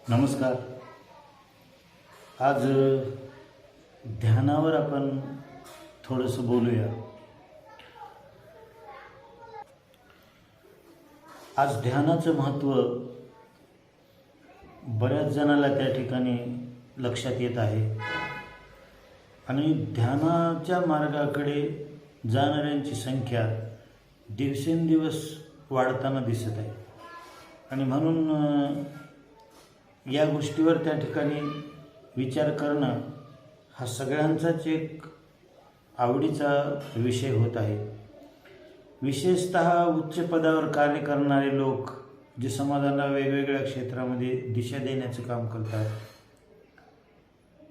नमस्कार. आज ध्यानावर आपण थोडंसं बोलूया. आज ध्यानाचं महत्त्व बऱ्याच जणाला त्या ठिकाणी लक्षात येत आहे आणि ध्यानाच्या मार्गाकडे जाणाऱ्यांची संख्या दिवसेंदिवस वाढताना दिसत आहे आणि म्हणून या गोष्टीवर त्या ठिकाणी विचार करणं हा सगळ्यांचाच एक आवडीचा विषय होत आहे. विशेषतः उच्च पदावर कार्य करणारे लोक जे समाजाला वेगवेगळ्या क्षेत्रामध्ये दिशा देण्याचं काम करतात,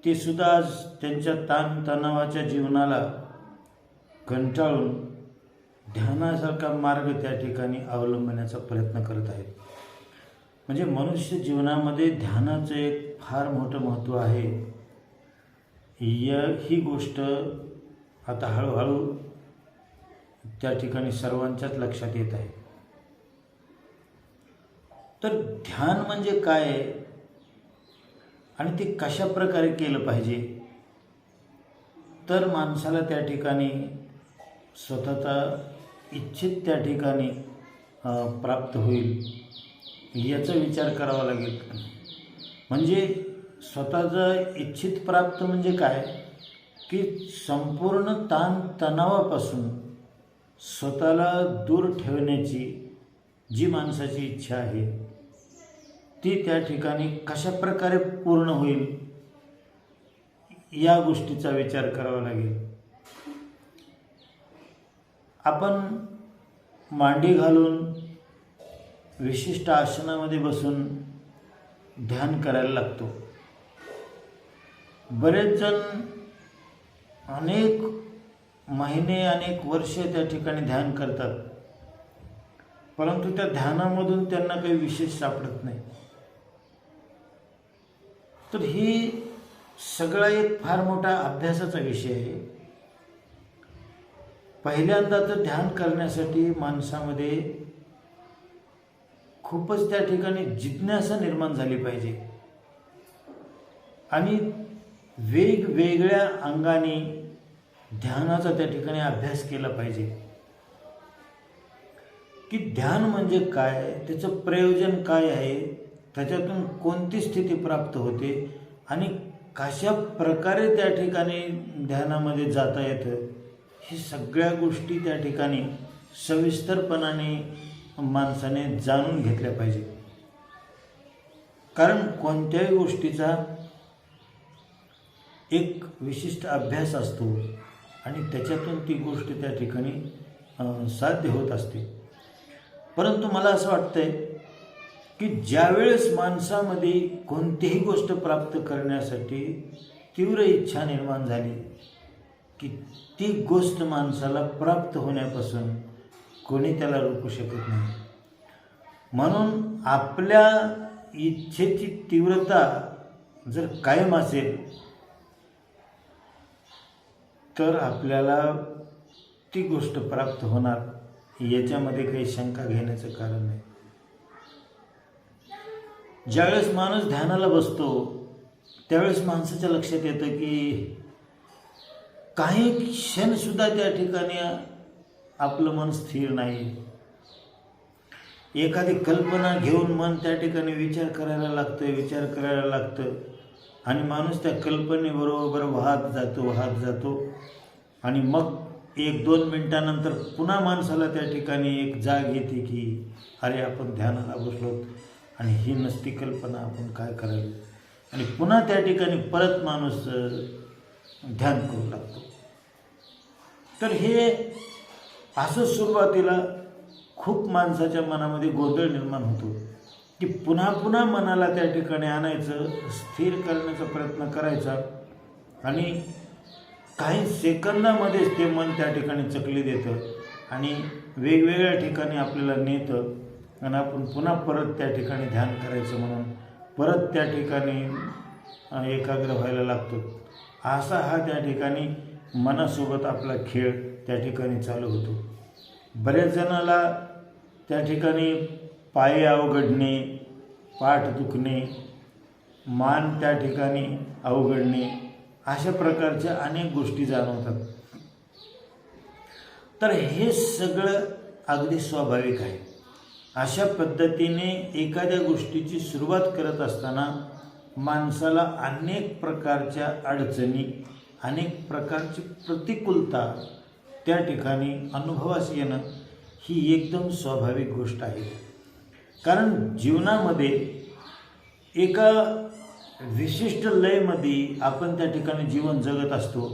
ते सुद्धा आज त्यांच्या ताणतणावाच्या जीवनाला कंटाळून ध्यानासारखा मार्ग त्या ठिकाणी अवलंबण्याचा प्रयत्न करत आहेत. म्हणजे मनुष्य जीवनामध्ये ध्यानाचं एक फार मोठं महत्त्व आहे. ही गोष्ट आता हळूहळू त्या ठिकाणी सर्वांच्याच लक्षात येत आहे. तर ध्यान म्हणजे काय आणि ते कशा प्रकारे केलं पाहिजे, तर माणसाला त्या ठिकाणी स्वतःचा इच्छित त्या ठिकाणी प्राप्त होईल याचा विचार करावा लागेल. म्हणजे स्वतःचं इच्छित प्राप्त म्हणजे काय की संपूर्ण तणावापासून स्वतःला दूर ठेवण्याची जी माणसाची इच्छा आहे ती त्या ठिकाणी कशा प्रकारे पूर्ण होईल या गोष्टीचा विचार करावा लागेल. आपण मांडी घालून विशिष्ट आसनामध्ये बसून ध्यान करायला लागतो. बरेच जण अनेक महिने अनेक वर्षे त्या ठिकाणी ध्यान करतात, परंतु त्या ध्यानामधून त्यांना काही विशेष सापडत नाही. तर ही सगळा एक फार मोठा अभ्यासाचा विषय आहे. पहिल्यांदा तर ध्यान करण्यासाठी माणसामध्ये खूपच त्या ठिकाणी जिज्ञासा निर्माण झाली पाहिजे आणि वेगवेगळ्या अंगाने ध्यानाचा त्या ठिकाणी अभ्यास केला पाहिजे की ध्यान म्हणजे काय, त्याचं प्रयोजन काय आहे, त्याच्यातून कोणती स्थिती प्राप्त होते आणि कशा प्रकारे त्या ठिकाणी ध्यानामध्ये जाता येतं, ही सगळ्या गोष्टी त्या ठिकाणी सविस्तरपणाने माणसाने जाणून घेतल्या पाहिजे. कारण कोणत्याही गोष्टीचा एक विशिष्ट अभ्यास असतो आणि त्याच्यातून ती गोष्ट त्या ठिकाणी साध्य होत असते. परंतु मला असं वाटतंय की ज्यावेळेस माणसामध्ये कोणतीही गोष्ट प्राप्त करण्यासाठी तीव्र इच्छा निर्माण झाली की ती गोष्ट माणसाला प्राप्त होण्यापासून कोणी त्याला रोखू शकत नाही. म्हणून आपल्या इच्छेची तीव्रता जर कायम असेल तर आपल्याला ती गोष्ट प्राप्त होणार याच्यामध्ये काही शंका घेण्याचं कारण नाही. ज्यावेळेस माणूस ध्यानाला बसतो त्यावेळेस माणसाच्या लक्षात येतं की काही क्षणसुद्धा त्या ठिकाणी आपलं मन स्थिर नाही. एखादी कल्पना घेऊन मन त्या ठिकाणी विचार करायला लागतं आणि माणूस त्या कल्पनेबरोबर वाहत जातो आणि मग 1-2 मिनिटानंतर पुन्हा माणसाला त्या ठिकाणी एक जाग येते की अरे आपण ध्यानाला बसलो आणि ही नसती कल्पना, आपण काय करायला, आणि पुन्हा त्या ठिकाणी परत माणूस ध्यान करू लागतो. तर हे असं सुरुवातीला खूप माणसाच्या मनामध्ये गोंधळ निर्माण होतो की पुन्हा पुन्हा मनाला त्या ठिकाणी आणायचं, स्थिर करण्याचा प्रयत्न करायचा आणि काही सेकंदामध्येच ते मन त्या ठिकाणी चकली देतं आणि वेगवेगळ्या ठिकाणी आपल्याला नेतं आणि आपण पुन्हा परत त्या ठिकाणी ध्यान करायचं म्हणून परत त्या ठिकाणी एकाग्र व्हायला लागतो. असा हा त्या ठिकाणी मनासोबत आपला खेळ त्या ठिकाणी चालू होतो. बऱ्याच जणाला त्या ठिकाणी पाय अवघडणे, पाठ दुखणे मान त्या ठिकाणी अवघडणे, अशा प्रकारच्या अनेक गोष्टी जाणवतात. तर हे सगळं अगदी स्वाभाविक आहे. अशा पद्धतीने एखाद्या गोष्टीची सुरुवात करत असताना माणसाला अनेक प्रकारच्या अडचणी, अनेक प्रकारची प्रतिकूलता त्या ठिकाणी अनुभवास येणं ही एकदम स्वाभाविक गोष्ट आहे. कारण जीवनामध्ये एका विशिष्ट लयमध्ये आपण त्या ठिकाणी जीवन जगत असतो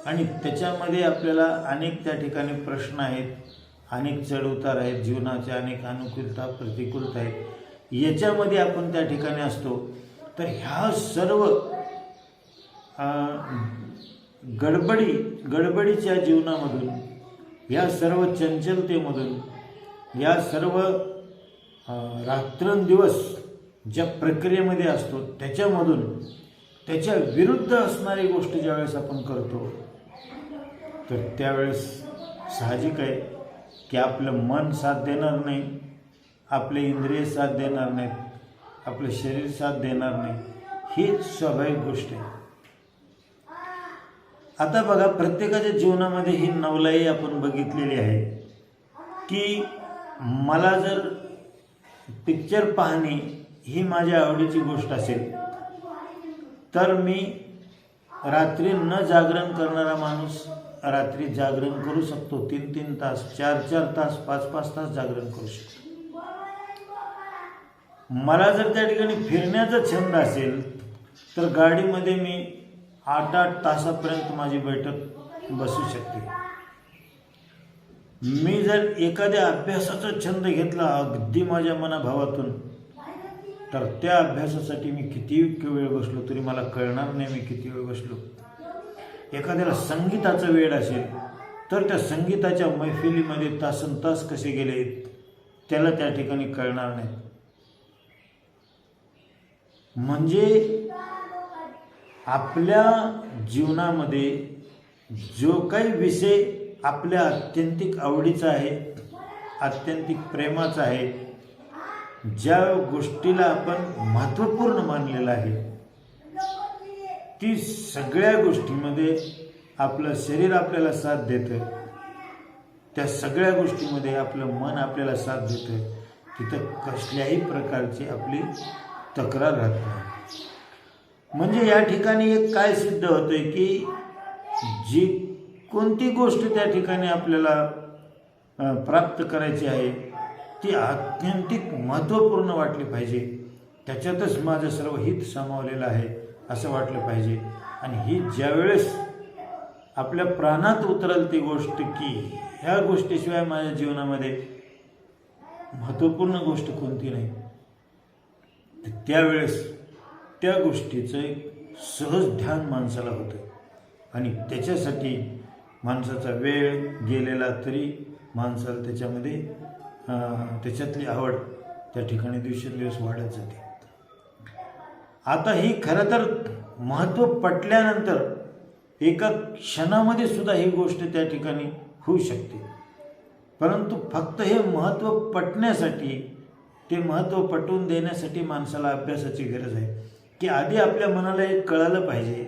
आणि त्याच्यामध्ये आपल्याला अनेक त्या ठिकाणी प्रश्न आहेत, अनेक चढउतार आहेत, जीवनाच्या अनेक अनुकूलता प्रतिकूलता आहेत, याच्यामध्ये आपण त्या ठिकाणी असतो. तर ह्या सर्व गडबडीच्या जीवनामधून, या सर्व चंचलतेमधून, या सर्व रात्रंदिवस ज्या प्रक्रियेमध्ये असतो त्याच्यामधून त्याच्या विरुद्ध असणारी गोष्ट ज्यावेळेस आपण करतो तर त्यावेळेस साहजिक आहे की आपलं मन साथ देणार नाही, आपले इंद्रिय साथ देणार नाहीत, आपलं शरीर साथ देणार नाही. ही स्वाभाविक गोष्ट आहे. आता बघा, प्रत्येकाच्या जीवनामध्ये ही नवलाई आपण बघितलेली आहे की मला जर पिक्चर पाहणे ही माझ्या आवडीची गोष्ट असेल तर मी रात्री न जागरण करणारा माणूस रात्री जागरण करू शकतो. 3-3 तास, 4-4 तास, 5-5 तास जागरण करू शकतो. मला जर त्या ठिकाणी फिरण्याचा छंद असेल तर गाडीमध्ये मी 8-8 तासापर्यंत माझी बैठक बसू शकते. मी जर एखाद्या अभ्यासाचा छंद घेतला अगदी माझ्या मनाभावातून तर त्या अभ्यासासाठी मी किती वेळ बसलो तरी मला कळणार नाही मी किती वेळ बसलो. एखाद्याला संगीताचा वेळ असेल तर त्या संगीताच्या मैफिलीमध्ये तासनतास कसे गेले त्याला त्या ठिकाणी कळणार नाही. म्हणजे आपल्या जीवनामध्ये जो काही विषय आपल्या आत्यंतिक आवडीचा आहे, आत्यंतिक प्रेमाचा आहे, ज्या गोष्टीला आपण महत्त्वपूर्ण मानलेलं आहे, ती सगळ्या गोष्टीमध्ये आपलं शरीर आपल्याला साथ देतं, त्या सगळ्या गोष्टीमध्ये आपलं मन आपल्याला साथ देतं. तिथं कसल्याही प्रकारची आपली तक्रार राहत नाही. म्हणजे या ठिकाणी एक काय सिद्ध होतंय की जी कोणती गोष्ट त्या ठिकाणी आपल्याला प्राप्त करायची आहे ती आत्यंतिक महत्त्वपूर्ण वाटली पाहिजे. त्याच्यातच माझं सर्व हित सामावलेलं आहे असं वाटलं पाहिजे. आणि ही ज्यावेळेस आपल्या प्राणात उतरल ती गोष्ट की ह्या गोष्टीशिवाय माझ्या जीवनामध्ये महत्त्वपूर्ण गोष्ट कोणती नाही, त्यावेळेस त्या गोष्टीचं एक सहज ध्यान माणसाला होतं. आणि त्याच्यासाठी माणसाचा वेळ गेलेला तरी माणसाला त्याच्यामध्ये त्याच्यातली आवड त्या ठिकाणी दिवसेंदिवस वाढत जाते. आता ही खरं तर महत्त्व पटल्यानंतर एका क्षणामध्ये सुद्धा ही गोष्ट त्या ठिकाणी होऊ शकते. परंतु फक्त हे महत्त्व पटण्यासाठी, ते महत्त्व पटवून देण्यासाठी माणसाला अभ्यासाची गरज आहे की आधी आपल्या मनाला एक कळालं पाहिजे.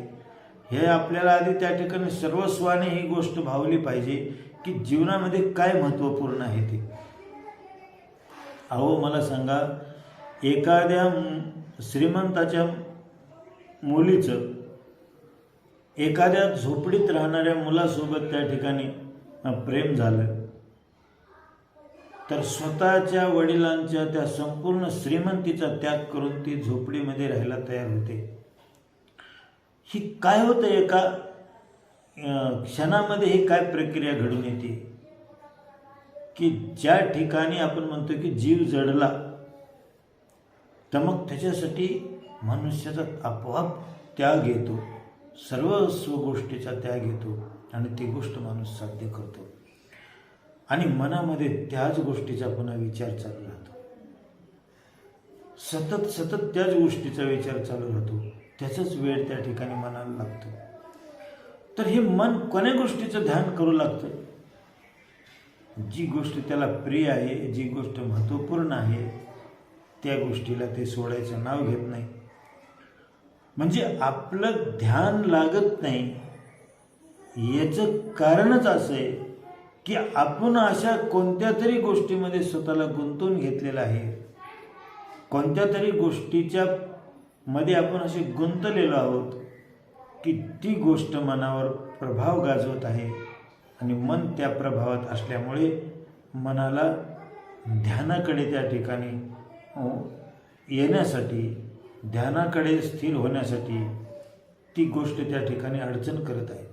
हे आपल्याला आधी त्या ठिकाणी सर्वस्वाने ही गोष्ट भावली पाहिजे की जीवनामध्ये काय महत्त्वपूर्ण आहे ते. अहो मला सांगा, एखाद्या श्रीमंताच्या मुलीचं एखाद्या झोपडीत राहणाऱ्या मुलासोबत त्या ठिकाणी प्रेम झालं तर स्वतःच्या वडिलांच्या त्या संपूर्ण श्रीमंतीचा त्याग करून ती झोपडीमध्ये राहायला तयार होते. ही काय होतं, एका क्षणामध्ये ही काय प्रक्रिया घडून येते की ज्या ठिकाणी आपण म्हणतो की जीव जडला तर मग त्याच्यासाठी मनुष्याचा आपोआप त्याग येतो, सर्वस्व गोष्टीचा त्याग येतो आणि ती गोष्ट माणूस साध्य करतो. आणि मनामध्ये त्याच गोष्टीचा पुन्हा विचार चालू राहतो, सतत त्याच गोष्टीचा विचार चालू राहतो, त्याचाच वेळ त्या ठिकाणी मनाला लागतो. तर हे मन कोण्या गोष्टीचं ध्यान करू लागतं? जी गोष्ट त्याला प्रिय आहे, जी गोष्ट महत्त्वपूर्ण आहे त्या गोष्टीला ते सोडायचं नाव घेत नाही. म्हणजे आपलं ध्यान लागत नाही याचं कारणच असं आहे की आपण अशा कोणत्या तरी गोष्टीमध्ये स्वतःला गुंतवून घेतलेलं आहे, कोणत्या तरी गोष्टीच्या मध्ये आपण असे गुंतलेलो आहोत की ती गोष्ट मनावर प्रभाव गाजवत आहे आणि मन त्या प्रभावात असल्यामुळे मनाला ध्यानाकडे त्या ठिकाणी येण्यासाठी, ध्यानाकडे स्थिर होण्यासाठी ती गोष्ट त्या ठिकाणी अडचण करत आहे.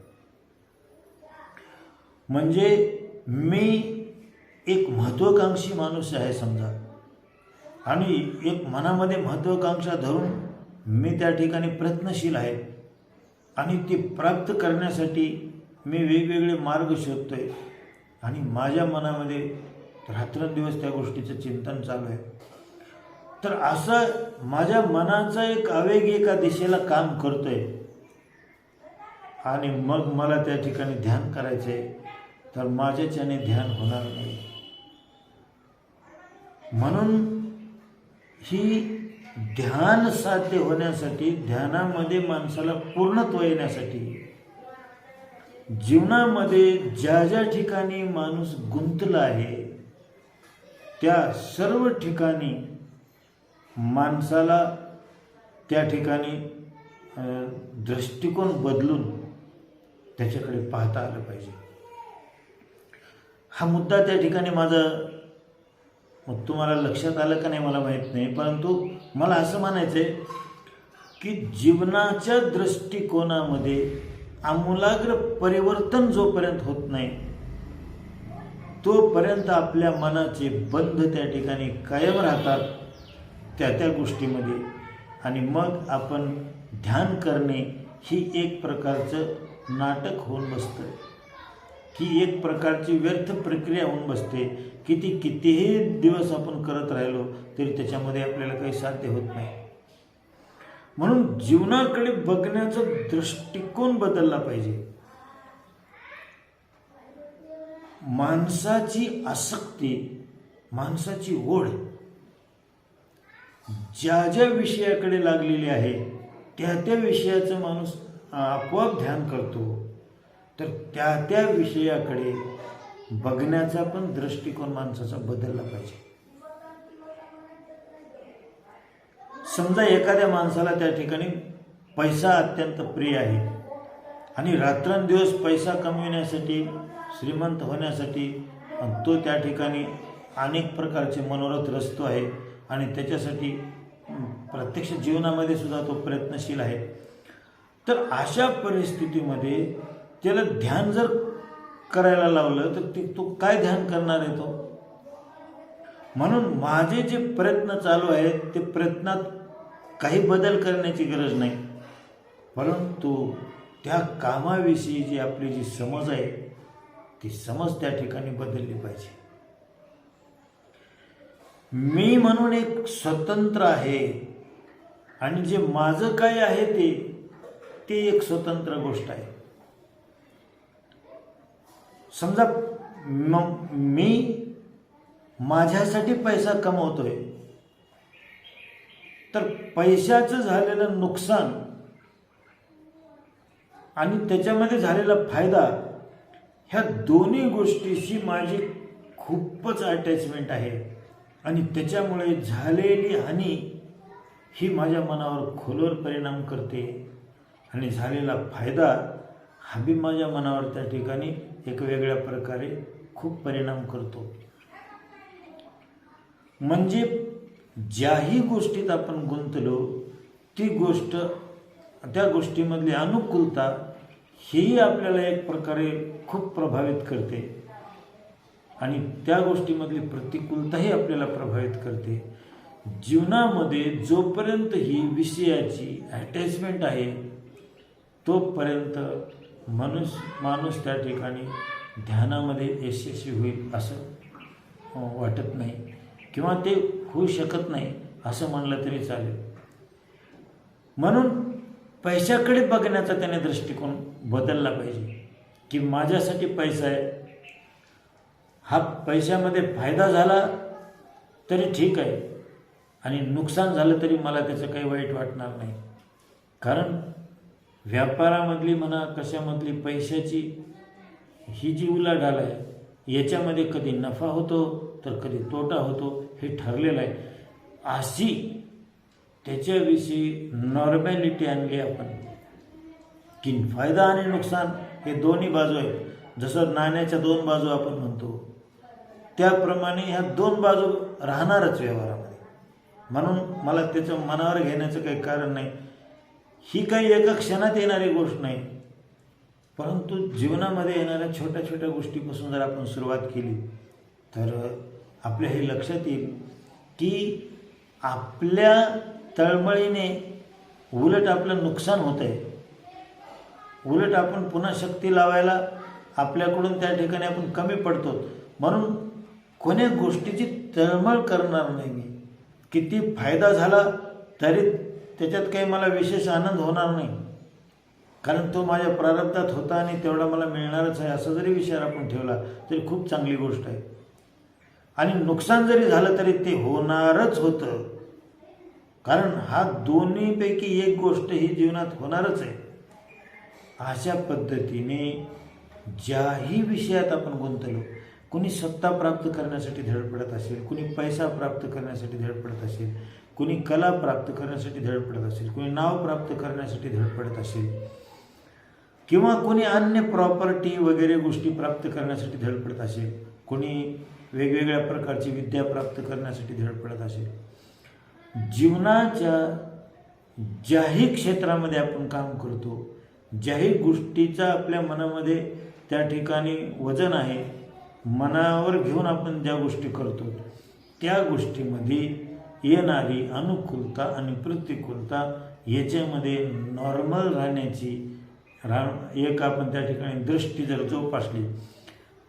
म्हणजे मी एक महत्त्वाकांक्षी माणूस आहे समजा, आणि एक मनामध्ये महत्त्वाकांक्षा धरून मी त्या ठिकाणी प्रयत्नशील आहे आणि ती प्राप्त करण्यासाठी मी वेगवेगळे मार्ग शोधतोय आणि माझ्या मनामध्ये रात्रंदिवस त्या गोष्टीचं चिंतन चालू आहे. तर असं माझ्या मनाचा एक आवेग एका दिशेला काम करतोय आणि मग मला त्या ठिकाणी ध्यान करायचं आहे, तर माझ्याच्याने ध्यान होणार नाही. म्हणून ही ध्यान साध्य होण्यासाठी, ध्यानामध्ये माणसाला पूर्णत्व येण्यासाठी, जीवनामध्ये ज्या ज्या ठिकाणी माणूस गुंतला आहे त्या सर्व ठिकाणी माणसाला त्या ठिकाणी दृष्टिकोन बदलून त्याच्याकडे पाहता आलं पाहिजे. हा मुद्दा त्या ठिकाणी माझं मग तुम्हाला लक्षात आलं का नाही मला माहीत नाही, परंतु मला असं म्हणायचं आहे की जीवनाच्या दृष्टिकोनामध्ये आमूलाग्र परिवर्तन जोपर्यंत होत नाही तोपर्यंत आपल्या मनाचे बंध त्या ठिकाणी कायम राहतात त्या गोष्टीमध्ये, आणि मग आपण ध्यान करणे ही एक प्रकारचं नाटक होऊन बसतं, ही एक प्रकारची व्यर्थ प्रक्रिया होऊन बसते की ती कितीही दिवस आपण करत राहिलो तरी त्याच्यामध्ये आपल्याला काही साध्य होत नाही. म्हणून जीवनाकडे बघण्याचा दृष्टिकोन बदलला पाहिजे. माणसाची आसक्ती, माणसाची ओढ ज्या ज्या विषयाकडे लागलेली आहे त्या विषयाचं माणूस आपोआप ध्यान करतो. तर त्या विषयाकडे बघण्याचा पण दृष्टिकोन माणसाचा बदलला पाहिजे. समजा एखाद्या माणसाला त्या ठिकाणी पैसा अत्यंत प्रिय आहे आणि रात्रंदिवस पैसा कमविण्यासाठी, श्रीमंत होण्यासाठी तो त्या ठिकाणी अनेक प्रकारचे मनोरथ रचतो आहे आणि त्याच्यासाठी प्रत्यक्ष जीवनामध्ये सुद्धा तो प्रयत्नशील आहे. तर अशा परिस्थितीमध्ये त्याला ध्यान जर करायला लावलं तर तो काय ध्यान करणार आहे तो? म्हणून माझे जे प्रयत्न चालू आहेत ते प्रयत्नात काही बदल करण्याची गरज नाही, परंतु त्या कामाविषयी जी आपली जी समज आहे ती समज त्या ठिकाणी बदलली पाहिजे. मी म्हणून एक स्वतंत्र आहे आणि जे माझं काय आहे ते एक स्वतंत्र गोष्ट आहे. समजा मी माझ्यासाठी पैसा कमवतोय तर पैशाचं झालेलं नुकसान आणि त्याच्यामध्ये झालेला फायदा ह्या दोन्ही गोष्टीशी माझी खूपच अटॅचमेंट आहे आणि त्याच्यामुळे झालेली हानी ही माझ्या मनावर खोलवर परिणाम करते आणि झालेला फायदा हा बी माझ्या मनावर त्या ठिकाणी एक वेगळ्या प्रकारे खूप परिणाम करतो. म्हणजे ज्याही गोष्टीत आपण गुंतलो ती गोष्ट, त्या गोष्टीमधली अनुकूलता ही आपल्याला एक प्रकारे खूप प्रभावित करते आणि त्या गोष्टीमधली प्रतिकूलताही आपल्याला प्रभावित करते. जीवनामध्ये जोपर्यंत ही विषयाची अटॅचमेंट आहे तोपर्यंत माणूस त्या ठिकाणी ध्यानामध्ये यशस्वी होईल असं वाटत नाही, किंवा ते होऊ शकत नाही असं म्हणलं तरी चालेल. म्हणून पैशाकडे बघण्याचा त्याने दृष्टिकोन बदलला पाहिजे की माझ्यासाठी पैसा आहे, हा पैशामध्ये फायदा झाला तरी ठीक आहे आणि नुकसान झालं तरी मला त्याचं काही वाईट वाटणार नाही, कारण व्यापारामधली म्हणा कशामधली पैशाची ही जी उलाढाल आहे याच्यामध्ये कधी नफा होतो तर कधी तोटा होतो, हे ठरलेलं आहे. अशी त्याच्याविषयी नॉर्मॅलिटी आणली आपण की फायदा आणि नुकसान हे दोन्ही बाजू आहेत. जसं नाण्याच्या दोन बाजू आपण म्हणतो त्याप्रमाणे ह्या दोन बाजू राहणारच व्यवहारामध्ये. म्हणून मला त्याचं मनावर घेण्याचं काही कारण नाही. ही काही एका क्षणात येणारी गोष्ट नाही, परंतु जीवनामध्ये येणाऱ्या छोट्या छोट्या गोष्टीपासून जर आपण सुरुवात केली तर आपल्या हे लक्षात येईल की आपल्या तळमळीने उलट आपलं नुकसान होत आहे. उलट आपण पुन्हा शक्ती लावायला आपल्याकडून त्या ठिकाणी आपण कमी पडतो. म्हणून कोण्या गोष्टीची तळमळ करणार नाही मी. किती फायदा झाला तरी त्याच्यात काही मला विशेष आनंद होणार नाही, कारण तो माझ्या प्रारब्धात होता आणि तेवढा मला मिळणारच आहे असा जरी विचार आपण ठेवला तरी खूप चांगली गोष्ट आहे. आणि नुकसान जरी झालं तरी ते होणारच होतं, कारण हा दोन्हीपैकी एक गोष्ट ही जीवनात होणारच आहे. अशा पद्धतीने ज्याही विषयात आपण गुंतलो, कुणी सत्ता प्राप्त करण्यासाठी धडपडत असेल, कुणी पैसा प्राप्त करण्यासाठी धडपडत असेल, कुणी कला प्राप्त करण्यासाठी धडपडत असेल, कुणी नाव प्राप्त करण्यासाठी धडपडत असेल, किंवा कुणी अन्य प्रॉपर्टी वगैरे गोष्टी प्राप्त करण्यासाठी धडपडत असेल, कुणी वेगवेगळ्या प्रकारची विद्या प्राप्त करण्यासाठी धडपडत असेल, जीवनाच्या ज्याही क्षेत्रामध्ये आपण काम करतो, ज्याही गोष्टीचा आपल्या मनामध्ये त्या ठिकाणी वजन आहे, मनावर घेऊन आपण ज्या गोष्टी करतो त्या गोष्टीमध्ये येणारी अनुकूलता आणि प्रतिकूलता याच्यामध्ये नॉर्मल राहण्याची एक आपण त्या ठिकाणी दृष्टी जर जोपासली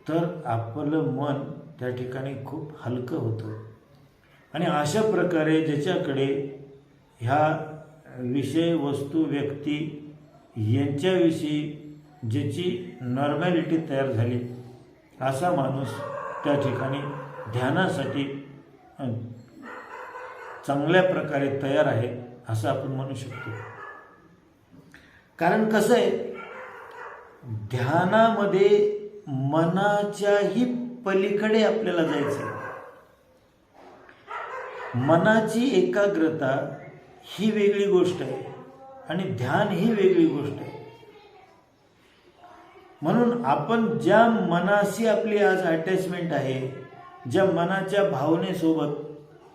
तर आपलं मन त्या ठिकाणी खूप हलकं होतं. आणि अशा प्रकारे ज्याच्याकडे ह्या विषय वस्तू व्यक्ती यांच्याविषयी ज्याची नॉर्मॅलिटी तयार झाली असा माणूस त्या ठिकाणी ध्यानासाठी चांगल्या प्रकारे तयार आहे असं आपण म्हणू शकतो. कारण कसं आहे, ध्यानामध्ये मनाच्याही पलीकडे आपल्याला जायचं आहे. मनाची एकाग्रता ही वेगळी गोष्ट आहे आणि ध्यान ही वेगळी गोष्ट आहे. म्हणून आपण ज्या मनाशी आपली आज अटॅचमेंट आहे, ज्या मनाच्या भावनेसोबत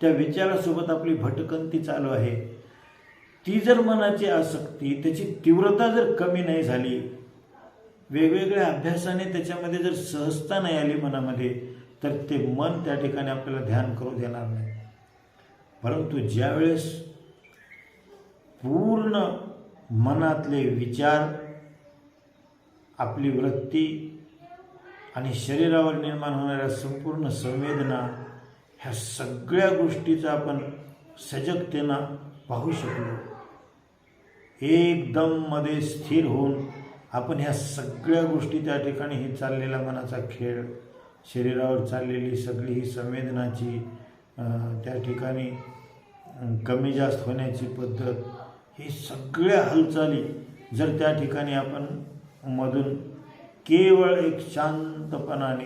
त्या विचारासोबत आपली भटकंती चालू आहे, ती जर मनाची आसक्ती त्याची तीव्रता जर कमी नाही झाली, वेगवेगळ्या अभ्यासाने त्याच्यामध्ये जर सहजता नाही आली मनामध्ये, तर ते मन त्या ठिकाणी आपल्याला ध्यान करू देणार नाही. परंतु ज्यावेळेस पूर्ण मनातले विचार, आपली वृत्ती आणि शरीरावर निर्माण होणाऱ्या संपूर्ण संवेदना ह्या सगळ्या गोष्टीचा आपण सजगतेनं पाहू शकलो, एकदम मध्ये स्थिर होऊन आपण ह्या सगळ्या गोष्टी त्या ठिकाणी ही चाललेला मनाचा खेळ, शरीरावर चाललेली सगळी ही संवेदनाची त्या ठिकाणी कमी जास्त होण्याची पद्धत, ही सगळ्या हालचाली जर त्या ठिकाणी आपण मधून केवळ एक शांतपणाने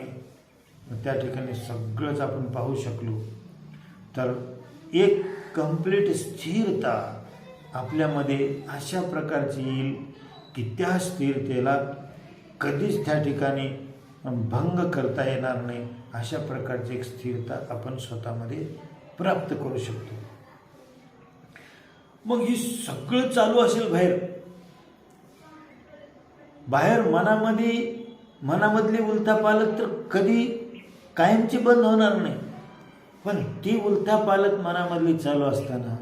त्या ठिकाणी सगळंच आपण पाहू शकलो तर एक कंप्लीट स्थिरता आपल्यामध्ये अशा प्रकारची येईल की त्या स्थिरतेला कधीच त्या ठिकाणी भंग करता येणार नाही. अशा प्रकारची एक स्थिरता आपण स्वतःमध्ये प्राप्त करू शकतो. मग ही सगळं चालू असेल बाहेर मनामधली उलथापालथ तर कधी कायमची बंद होणार नाही, पण ती उलथापालथ मनामधली चालू असताना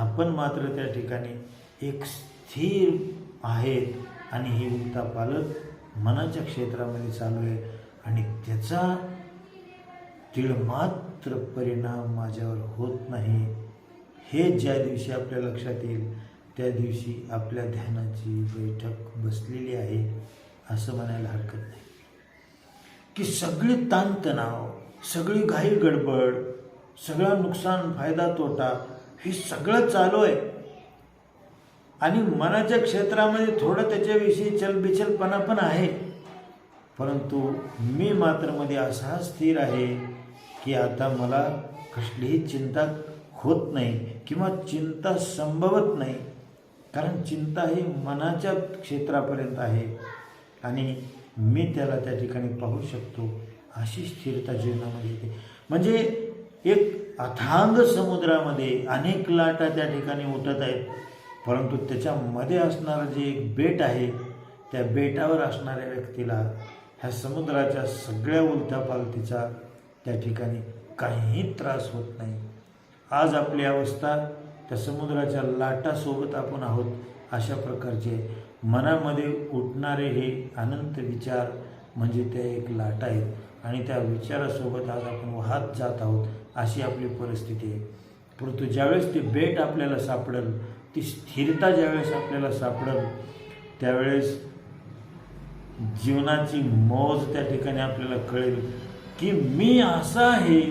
आपण मात्र त्या ठिकाणी एक स्थिर आहेत आणि ही उलथापालथ मनाच्या क्षेत्रामध्ये चालू आहे आणि त्याचा तिळमात्र परिणाम माझ्यावर होत नाही. हे ज्या दिवशी आपल्या लक्षात येईल त्या दिवशी आपल्या ध्यानाची बैठक बसलेली आहे असं म्हणायला हरकत नाही. की सगळी ताणतणाव, सगळी घाई गडबड, सगळं नुकसान फायदा तोटा हे सगळं चालू आहे आणि मनाच्या क्षेत्रामध्ये थोडं त्याच्याविषयी चलबिचलपणा पण आहे, परंतु मी मात्र मध्ये असा स्थिर आहे की आता मला कसलीही चिंता होत नाही किंवा चिंता संभवत नाही, कारण चिंता ही मनाच्या क्षेत्रापर्यंत आहे आणि मी त्याला त्या ठिकाणी पाहू शकतो. अशी स्थिरता जीवनामध्ये येते. म्हणजे एक अथांग समुद्रामध्ये अनेक लाटा त्या ठिकाणी उठत आहेत, परंतु त्याच्यामध्ये असणारं जे एक बेट आहे, त्या बेटावर असणाऱ्या व्यक्तीला ह्या समुद्राच्या सगळ्या उलथापालथीचा त्या ठिकाणी काहीही त्रास होत नाही. आज आपली अवस्था त्या समुद्राच्या लाटासोबत आपण आहोत. अशा प्रकारचे मनामध्ये उठणारे हे अनंत विचार म्हणजे त्या एक लाटा आहेत आणि त्या विचारासोबत आज आपण वाहत जात आहोत. अशी आपली परिस्थिती आहे. परंतु ज्यावेळेस ते बेट आपल्याला सापडेल, ती स्थिरता ज्यावेळेस आपल्याला सापडेल, त्यावेळेस जीवनाची मौज त्या ठिकाणी आपल्याला कळेल की मी असा आहे,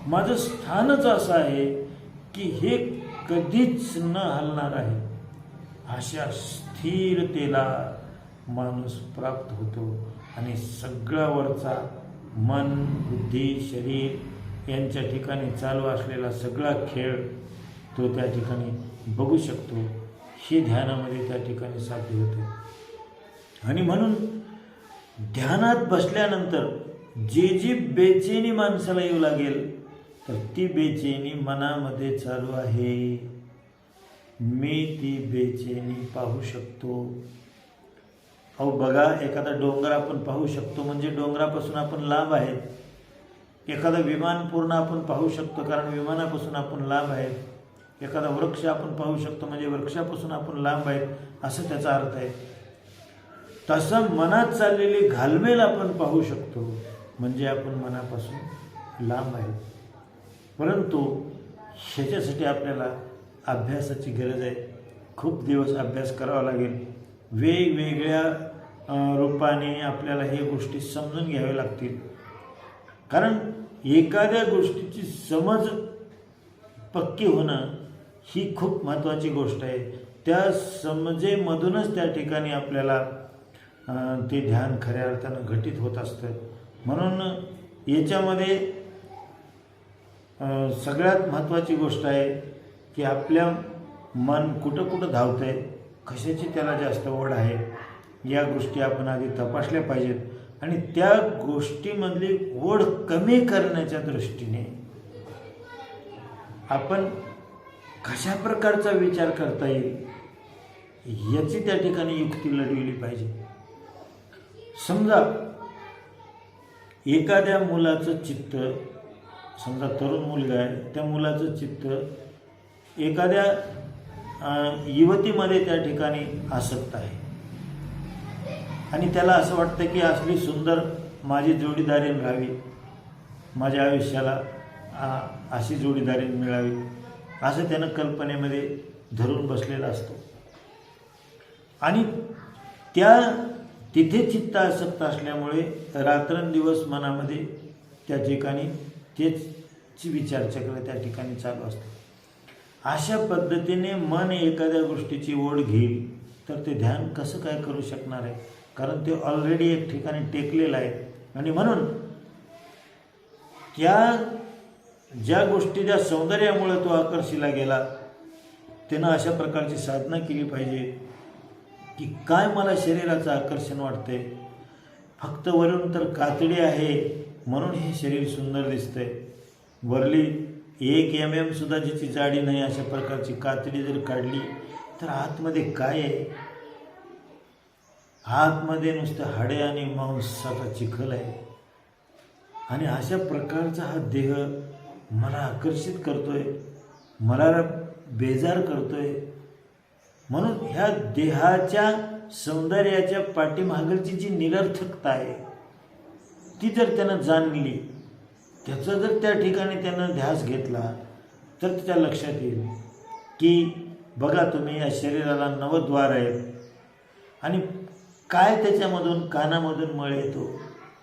माझं स्थानच असं आहे की हे कधीच न हलणार आहे. अशा स्थिरतेला माणूस प्राप्त होतो आणि सगळ्यावरचा मन, बुद्धी, शरीर यांच्या ठिकाणी चालू असलेला सगळा खेळ तो त्या ठिकाणी बघू शकतो. हे ध्यानामध्ये त्या ठिकाणी साध्य होते. आणि म्हणून ध्यानात बसल्यानंतर जी बेचैनी माणसाला येऊ लागेल, तर ती बेचैनी मनामध्ये चालू आहे. मी ती बेचैनी पाहू शकतो. अहो बघा, एखादा डोंगर आपण पाहू शकतो म्हणजे डोंगरापासून आपण लांब आहेत. एखादा विमान पूर्ण आपण पाहू शकतो कारण विमानापासून आपण लांब आहेत. एखादा वृक्ष आपण पाहू शकतो म्हणजे वृक्षापासून आपण लांब आहेत, असं त्याचा अर्थ आहे. तसं मनात चाललेली घालमेल आपण पाहू शकतो म्हणजे आपण मनापासून लांब आहेत. परंतु ह्याच्यासाठी आपल्याला अभ्यासाची गरज आहे. खूप दिवस अभ्यास करावा लागेल. वेगवेगळ्या रूपाने आपल्याला हे गोष्टी समजून घ्याव्या लागतील. कारण एखाद्या गोष्टीची समज पक्की होणं ही खूप महत्त्वाची गोष्ट आहे. त्या समजेमधूनच त्या ठिकाणी आपल्याला ते ध्यान खऱ्या अर्थानं घटित होत असतं. म्हणून याच्यामध्ये सगळ्यात महत्त्वाची गोष्ट आहे की आपल्या मन कुठं कुठं धावतं आहे, कशाची त्याला जास्त ओढ आहे, या गोष्टी आपण आधी तपासल्या पाहिजेत आणि त्या गोष्टीमधली ओढ कमी करण्याच्या दृष्टीने आपण कशा प्रकारचा विचार करता येईल याची त्या ठिकाणी युक्ती लढविली पाहिजे. समजा एखाद्या मुलाचं चित्त, समजा तरुण मुलगा आहे, त्या मुलाचं चित्त एखाद्या युवतीमध्ये त्या ठिकाणी आसक्त आहे आणि त्याला असं वाटतं की असली सुंदर माझी जोडीदारीण राहावी, माझ्या आयुष्याला अशी जोडीदारीण मिळावी, असं त्यानं कल्पनेमध्ये धरून बसलेला असतो. आणि तिथे चित्त आसक्त असल्यामुळे रात्रंदिवस मनामध्ये त्या ठिकाणी तेच विचारचक्र त्या ठिकाणी चालू असतं. अशा पद्धतीने मन एखाद्या गोष्टीची ओढ घेईल तर ते ध्यान कसं काय करू शकणार आहे, कारण ते ऑलरेडी एक ठिकाणी टेकलेलं आहे. आणि म्हणून ज्या गोष्टी ज्या सौंदर्यामुळे तो आकर्षिला गेला त्यानं अशा प्रकारची साधना केली पाहिजे की काय मला शरीराचं आकर्षण वाटतंय, फक्त वरून तर कातडी आहे म्हणून हे शरीर सुंदर दिसतंय, वरली 1 mm सुद्धा जिची जाडी नाही अशा प्रकारची कातडी जर काढली तर आतमध्ये काय आहे, आतमध्ये नुसतं हाडे आणि मांसाचा चिखल आहे. आणि अशा प्रकारचा हा देह मला आकर्षित करतोय, मला बेजार करतोय. म्हणून ह्या देहाच्या सौंदर्याच्या पाठीमागची जी निरर्थकता आहे ती जर त्यानं जाणली, त्याचा जर त्या ठिकाणी त्यानं ध्यास घेतला तर त्याच्या लक्षात येईल की बघा तुम्ही या शरीराला 9 द्वार आहेत आणि काय त्याच्यामधून कानामधून मळ येतो,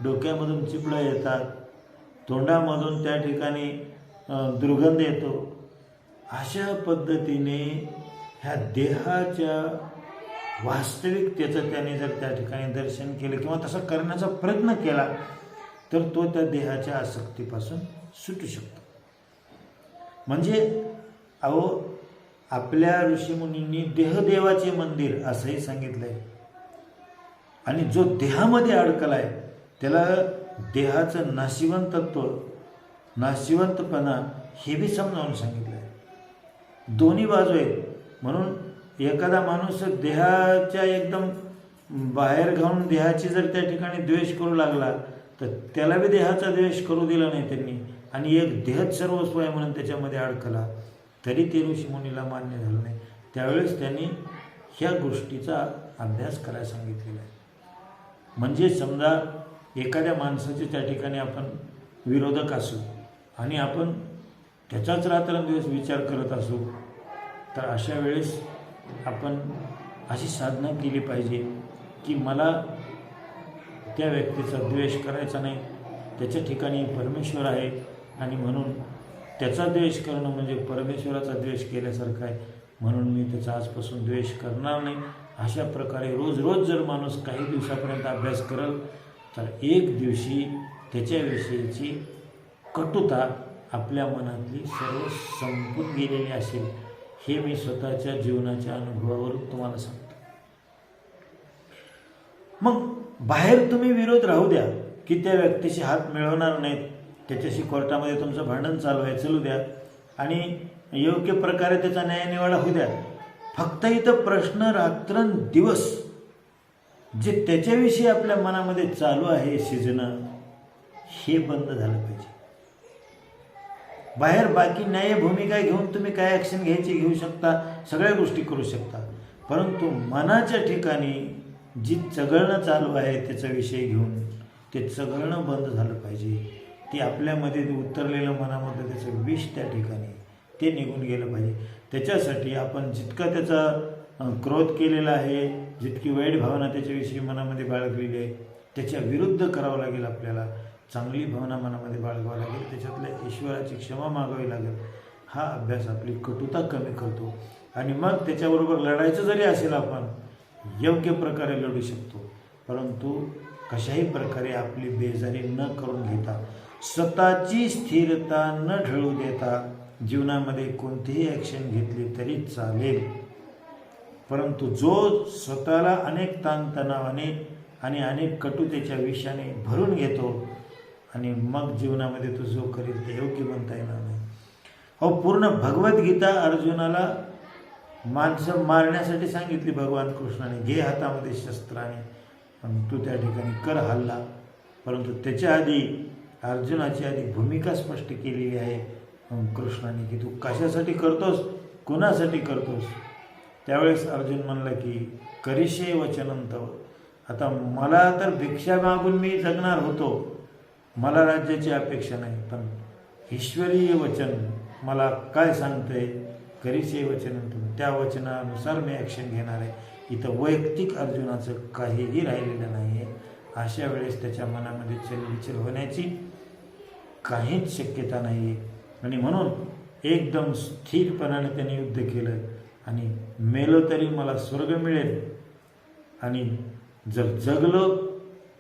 डोक्यामधून चिपळं येतात, तोंडामधून त्या ठिकाणी दुर्गंध येतो. अशा पद्धतीने ह्या देहाच्या वास्तविकतेचं त्याने जर त्या ठिकाणी दर्शन केलं किंवा तसं करण्याचा प्रयत्न केला तर तो त्या देहाच्या आसक्तीपासून सुटू शकतो. म्हणजे अहो, आपल्या ऋषीमुनींनी देहदेवाचे मंदिर असंही सांगितलं आहे. आणि जो देहामध्ये अडकला आहे त्याला देहाचं नाशिवंतपणा हे बी समजावून सांगितलं आहे. दोन्ही बाजू आहेत. म्हणून एखादा माणूस देहाच्या एकदम बाहेर घालून देहाची जर त्या ठिकाणी द्वेष करू लागला तर त्याला बी देहाचा द्वेष करू दिला नाही त्यांनी, आणि एक देहच सर्वस्व आहे म्हणून त्याच्यामध्ये अडकला तरी ते ऋषीमुनीला मान्य झालं नाही. त्यावेळेस त्यांनी ह्या गोष्टीचा अभ्यास करायला सांगितलेला आहे. म्हणजे समजा एखाद्या माणसाचे त्या ठिकाणी आपण विरोधक असू आणि आपण त्याचाच रात्रंदिवस विचार करत असू तर अशा वेळेस आपण अशी साधना केली पाहिजे की मला त्या व्यक्तीचा द्वेष करायचा नाही. त्याच्या ठिकाणी परमेश्वर आहे आणि म्हणून त्याचा द्वेष करणं म्हणजे परमेश्वराचा द्वेष केल्यासारखं आहे, म्हणून मी त्याचा आजपासून द्वेष करणार नाही. अशा प्रकारे रोज रोज जर माणूस काही दिवसापर्यंत अभ्यास करेल तर एक दिवशी त्याच्याविषयीची कटुता आपल्या मनातली सर्व संपून गेलेली असेल. हे मी स्वतःच्या जीवनाच्या अनुभवावरून तुम्हाला सांगतो. मग बाहेर तुम्ही विरोध राहू द्या की त्या व्यक्तीशी हात मिळवणार नाहीत, त्याच्याशी कोर्टामध्ये तुमचं भांडण चालू आहे, चालू द्या आणि योग्य प्रकारे त्याचा न्यायनिवाडा होऊ द्या. फक्त इथं प्रश्न रात्रंदिवस जे त्याच्याविषयी आपल्या मनामध्ये चालू आहे शिजणं हे बंद झालं पाहिजे. बाहेर बाकी न्याय भूमिका घेऊन तुम्ही काय ॲक्शन घ्यायची घेऊ शकता, सगळ्या गोष्टी करू शकता, परंतु मनाच्या ठिकाणी जी चघळणं चालू आहे त्याचा विषय घेऊन ते चघळणं बंद झालं पाहिजे. ते आपल्यामध्ये उतरलेलं मनामध्ये त्याचं विष त्या ठिकाणी ते निघून गेलं पाहिजे. त्याच्यासाठी आपण जितका त्याचा क्रोध केलेला आहे, जितकी वाईट भावना त्याच्याविषयी मनामध्ये बाळगलेली आहे त्याच्या विरुद्ध करावं लागेल. आपल्याला चांगली भावना मनामध्ये बाळगावं लागेल, त्याच्यातल्या ईश्वराची क्षमा मागावी लागेल. हा अभ्यास आपली कटुता कमी करतो आणि मग त्याच्याबरोबर लढायचं जरी असेल आपण योग्य प्रकारे लढू शकतो. परंतु कशाही प्रकारे आपली बेजारी न करून घेता, स्वतःची स्थिरता न ढळू देता जीवनामध्ये कोणतीही ॲक्शन घेतली तरी चालेल, परंतु जो स्वतःला अनेक ताणतणावाने आणि अनेक कटुतेच्या विषयाने भरून घेतो आणि मग जीवनामध्ये तो जो करेल ते योग्य म्हणता येणार नाही. अहो, पूर्ण भगवद्गीता अर्जुनाला माणसं मारण्यासाठी सांगितली भगवान कृष्णाने, घे हातामध्ये शस्त्राने तू त्या ठिकाणी कर हल्ला. परंतु त्याच्या आधी अर्जुनाची आधी भूमिका स्पष्ट केलेली आहे कृष्णाने की तू कशासाठी करतोस, कुणासाठी करतोस. त्यावेळेस अर्जुन म्हणला की करिष्ये वचनं तव. आता मला तर भिक्षा मागून मी जगणार होतो, मला राज्याची अपेक्षा नाही, पण ईश्वरीय वचन मला काय सांगतंय, करिष्ये वचनं तव, त्या वचनानुसार मी ॲक्शन घेणार आहे. इथं वैयक्तिक अर्जुनाचं काहीही राहिलेलं नाही आहे. अशा वेळेस त्याच्या मनामध्ये चलबिचल होण्याची काहीच शक्यता नाही आहे आणि म्हणून एकदम स्थिरपणाने त्याने युद्ध केलं आणि मेलो तरी मला स्वर्ग मिळेल आणि जर जगलो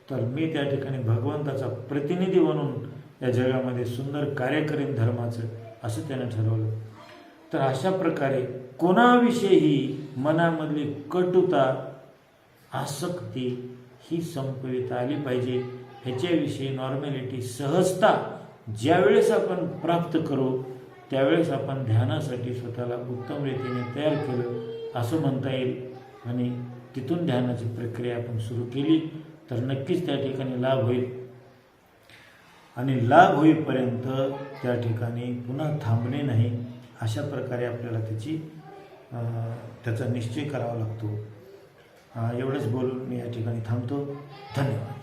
तर मी त्या ठिकाणी भगवंताचा प्रतिनिधी बनून या जगामध्ये सुंदर कार्य करीन धर्माचं, असं त्यानं ठरवलं. तर अशा प्रकारे कोणाविषयी मनामधली कटुता, आसक्ती ही संपविता आली पाहिजे. ह्याच्याविषयी नॉर्मॅलिटी, सहजता ज्यावेळेस आपण प्राप्त करू त्यावेळेस आपण ध्यानासाठी स्वतःला उत्तम रीतीने तयार केलं असं म्हणता येईल. आणि तिथून ध्यानाची प्रक्रिया आपण सुरू केली तर नक्कीच त्या ठिकाणी लाभ होईल आणि लाभ होईपर्यंत त्या ठिकाणी पुन्हा थांबणे नाही. अशा प्रकारे आपल्याला त्याचा निश्चय करावा लागतो. एवढंच बोलून मी या ठिकाणी थांबतो. धन्यवाद.